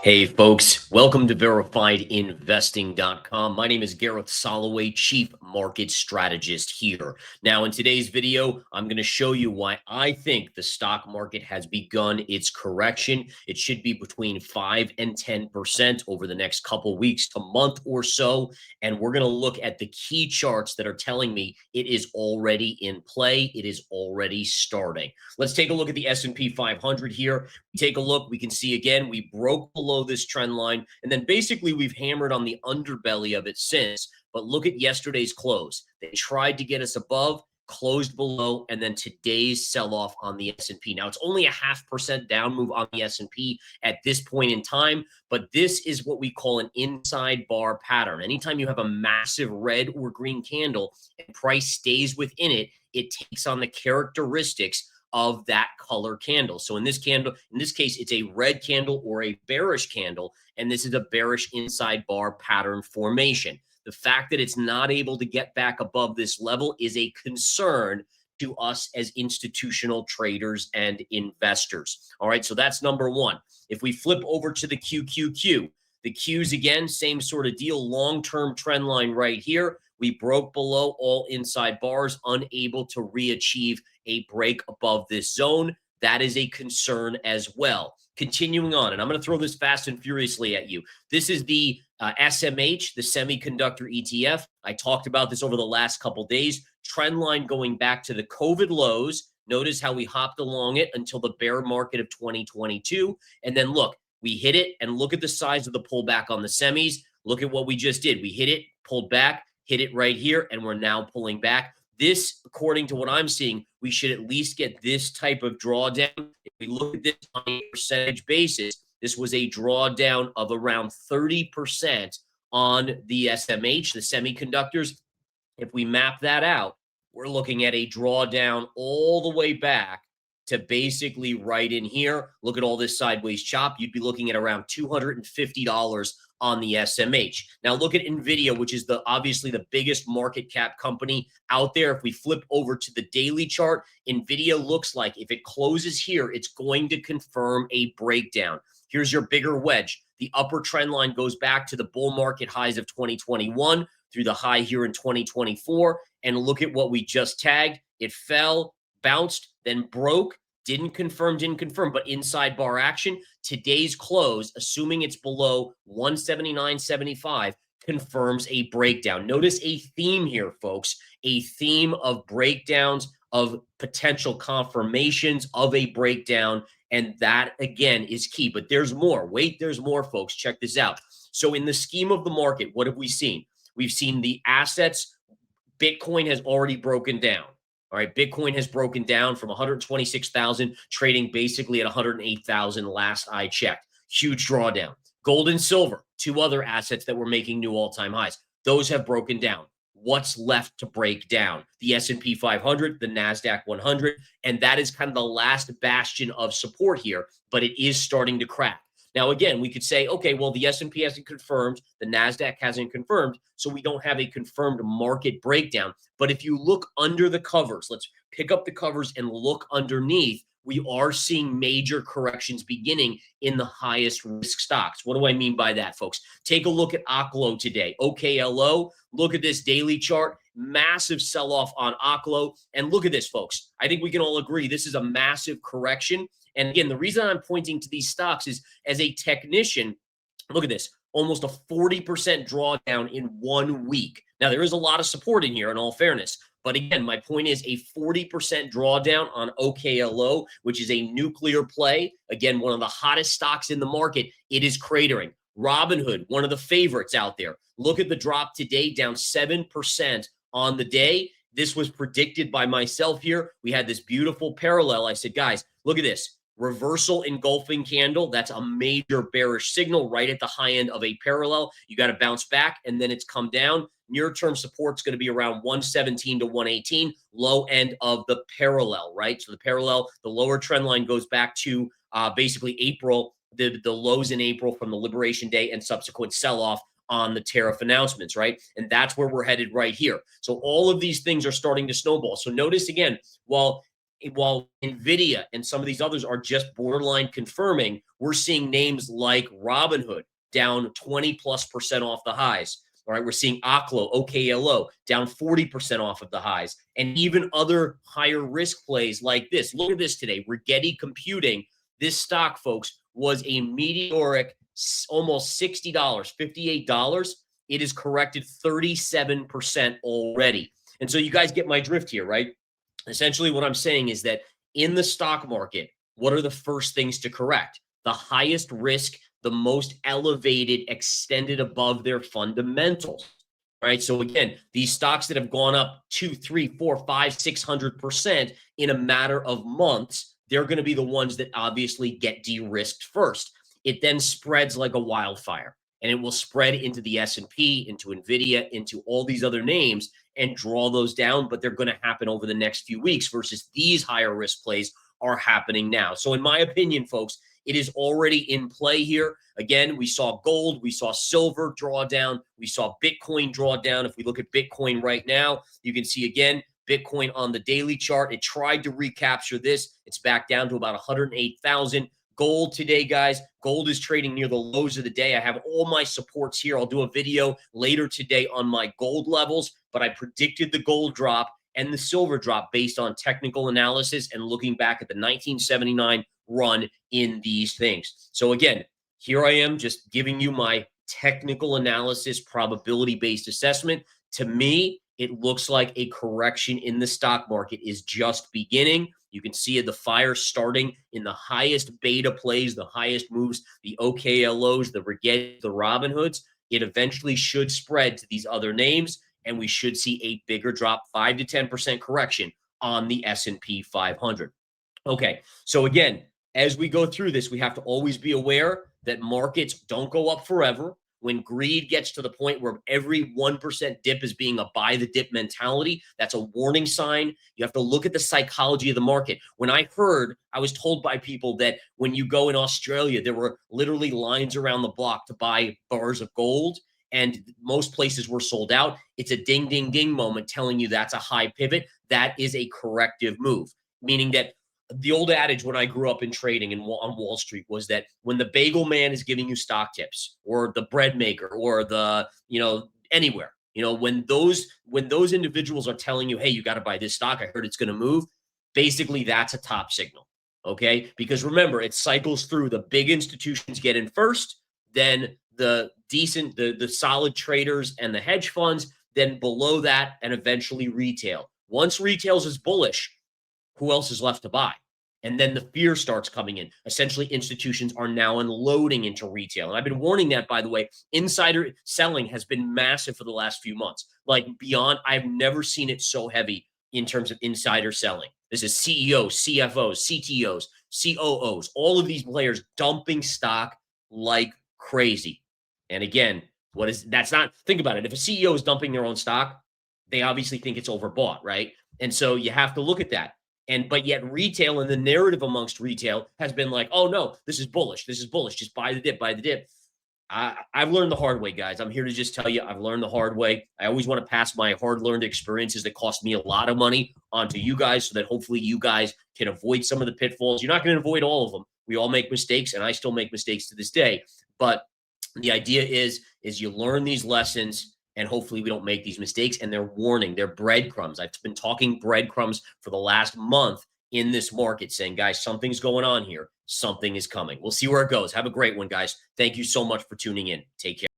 Hey folks, welcome to VerifiedInvesting.com. My name is Gareth Soloway, Chief Market Strategist here. Now in today's video, I'm going to show you why I think the stock market has begun its correction. It should be between 5 and 10% over the next couple weeks to month or so. And we're going to look at the key charts that are telling me it is already in play. It is already starting. Let's take a look at the S&P 500 here. Take a look, we can see again, we broke below this trend line, and then basically we've hammered on the underbelly of it since. But look at yesterday's close. They tried to get us above, closed below, and then today's sell-off on the S&P. Now, it's only a 0.5% down move on the S&P at this point in time, but this is what we call an inside bar pattern. Anytime you have a massive red or green candle and price stays within it, it takes on the characteristics of that color candle. So in this case, it's a red candle or a bearish candle, and this is a bearish inside bar pattern formation. The fact that it's not able to get back above this level is a concern to us as institutional traders and investors. All right, so that's number one. If we flip over to the QQQ, the Qs again, same sort of deal, long-term trend line right here. We broke below all inside bars, unable to re-achieve a break above this zone. That is a concern as well. Continuing on, and I'm going to throw this fast and furiously at you. This is the SMH, the Semiconductor ETF. I talked about this over the last couple days. Trend line going back to the COVID lows. Notice how we hopped along it until the bear market of 2022. And then look, we hit it, and look at the size of the pullback on the semis. Look at what we just did. We hit it, pulled back, hit it right here, and we're now pulling back. This, according to what I'm seeing, we should at least get this type of drawdown. If we look at this on a percentage basis, this was a drawdown of around 30% on the SMH, the semiconductors. If we map that out, we're looking at a drawdown all the way back to basically right in here. Look at all this sideways chop. You'd be looking at around $250 on the SMH. Now look at NVDA, which is obviously the biggest market cap company out there. If we flip over to the daily chart, NVIDIA looks like if it closes here, it's going to confirm a breakdown. Here's your bigger wedge. The upper trend line goes back to the bull market highs of 2021 through the high here in 2024. And look at what we just tagged. It fell, bounced, then broke, didn't confirm, but inside bar action. Today's close, assuming it's below 179.75, confirms a breakdown. Notice a theme here, folks, a theme of breakdowns, of potential confirmations of a breakdown, and that, again, is key. But there's more. Wait, there's more, folks. Check this out. So in the scheme of the market, what have we seen? We've seen the assets. Bitcoin has already broken down. All right, Bitcoin has broken down from 126,000, trading basically at 108,000 last I checked. Huge drawdown. Gold and silver, two other assets that were making new all-time highs. Those have broken down. What's left to break down? The S&P 500, the NASDAQ 100, and that is kind of the last bastion of support here, but it is starting to crack. Now, again, we could say, okay, well, the S&P hasn't confirmed, the NASDAQ hasn't confirmed, so we don't have a confirmed market breakdown. But if you look under the covers, let's pick up the covers and look underneath, we are seeing major corrections beginning in the highest risk stocks. What do I mean by that, folks? Take a look at OKLO today, OKLO. Look at this daily chart, massive sell-off on OKLO. And look at this, folks. I think we can all agree this is a massive correction. And again, the reason I'm pointing to these stocks is as a technician, look at this, almost a 40% drawdown in 1 week. Now, there is a lot of support in here, in all fairness. But again, my point is a 40% drawdown on OKLO, which is a nuclear play. Again, one of the hottest stocks in the market. It is cratering. Robinhood, one of the favorites out there. Look at the drop today, down 7% on the day. This was predicted by myself here. We had this beautiful parallel. I said, guys, look at this. Reversal engulfing candle. That's a major bearish signal right at the high end of a parallel. You got to bounce back, and then it's come down. Near-term support is going to be around 117 to 118, low end of the parallel, right? So the parallel, the lower trend line goes back to basically April, the lows in April from the Liberation Day and subsequent sell-off on the tariff announcements, right? And that's where we're headed right here. So all of these things are starting to snowball. So notice again, while while NVIDIA and some of these others are just borderline confirming, we're seeing names like Robinhood down 20+% off the highs. All right, we're seeing OKLO down 40% off of the highs, and even other higher risk plays like this. Look at this today. Rigetti Computing, this stock, folks, was a meteoric almost $60, $58. It is corrected 37% already. And so you guys get my drift here, right? Essentially, what I'm saying is that in the stock market, what are the first things to correct? The highest risk, the most elevated, extended above their fundamentals, right? So again, these stocks that have gone up 2, 3, 4, 5, 600% in a matter of months, they're going to be the ones that obviously get de-risked first. It then spreads like a wildfire, and it will spread into the S&P, into NVIDIA, into all these other names and draw those down, but they're going to happen over the next few weeks versus these higher risk plays are happening now. So in my opinion, folks, it is already in play here. Again, we saw gold, we saw silver draw down, we saw Bitcoin draw down. If we look at Bitcoin right now, you can see again, Bitcoin on the daily chart, it tried to recapture this. It's back down to about 108,000. Gold today, guys, gold is trading near the lows of the day. I have all my supports here. I'll do a video later today on my gold levels, but I predicted the gold drop and the silver drop based on technical analysis and looking back at the 1979 run in these things. So again, here I am just giving you my technical analysis, probability-based assessment. To me, it looks like a correction in the stock market is just beginning. You can see the fire starting in the highest beta plays, the highest moves, the OKLOs, the Rigetti, the Robinhoods. It eventually should spread to these other names, and we should see a bigger drop, 5 to 10% correction on the S&P 500. Okay, so again, as we go through this, we have to always be aware that markets don't go up forever. When greed gets to the point where every 1% dip is being a buy the dip mentality, that's a warning sign. You have to look at the psychology of the market. When I was told by people that when you go in Australia, there were literally lines around the block to buy bars of gold, and most places were sold out. It's a ding, ding, ding moment telling you that's a high pivot. That is a corrective move, meaning that the old adage when I grew up in trading on Wall Street was that when the bagel man is giving you stock tips, or the bread maker, or the, anywhere, when those individuals are telling you, hey, you got to buy this stock, I heard it's going to move, basically that's a top signal. Okay. Because remember, it cycles through. The big institutions get in first, then the decent, the solid traders and the hedge funds, then below that, and eventually retail. Once retails is bullish, who else is left to buy? And then the fear starts coming in. Essentially, institutions are now unloading into retail. And I've been warning that, by the way, insider selling has been massive for the last few months. Like beyond, I've never seen it so heavy in terms of insider selling. This is CEOs, CFOs, CTOs, COOs, all of these players dumping stock like crazy. And again, think about it. If a CEO is dumping their own stock, they obviously think it's overbought, right? And so you have to look at that. But yet retail, and the narrative amongst retail has been like, oh no, this is bullish. This is bullish. Just buy the dip, buy the dip. I've learned the hard way, guys. I'm here to just tell you, I've learned the hard way. I always want to pass my hard-learned experiences that cost me a lot of money onto you guys so that hopefully you guys can avoid some of the pitfalls. You're not going to avoid all of them. We all make mistakes, and I still make mistakes to this day. But the idea is you learn these lessons, and hopefully we don't make these mistakes. And they're warning, they're breadcrumbs. I've been talking breadcrumbs for the last month in this market saying, guys, something's going on here. Something is coming. We'll see where it goes. Have a great one, guys. Thank you so much for tuning in. Take care.